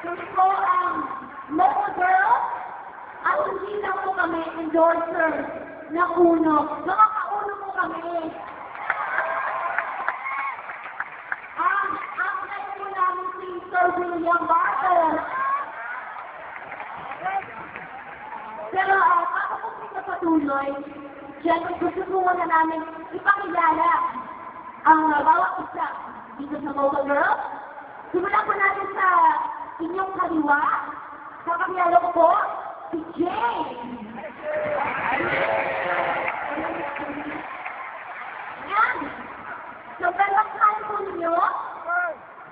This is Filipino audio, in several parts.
Kasi po ang Mocha Girl at hindi na po kami endorser na uno. Nakakauno po kami. Ang next po namin si Sir William Barton. Pero ako po sa patuloy, siyempre gusto po na namin ipakilala ang bawat isa dito sa Mocha Girl. Simulan po natin sa inyong kaliwa, sa kamiyalo ko po, si Jane. Yan. So, dalawang po ninyo,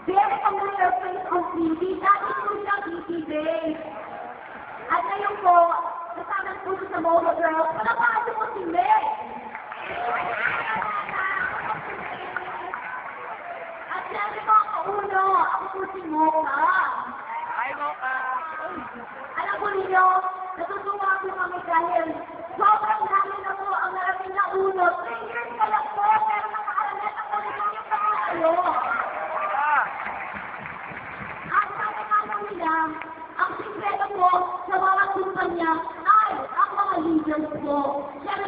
very familiar face on TV. Dati po siya TV. At ngayon po, kasama po sa Mocha Girl, palapahan po si May. At siyempre po ako uno, ako po si Mocha. Alam po ninyo, natutuwa po kami dahil sobrang dami na po ang narating na uno. 3 years ka lang po, pero nakaalat ako na yung kayo. At sabi nga lang nila, ang sikreto po sa mga kumpanya ay ang mga leaders po. Siyempre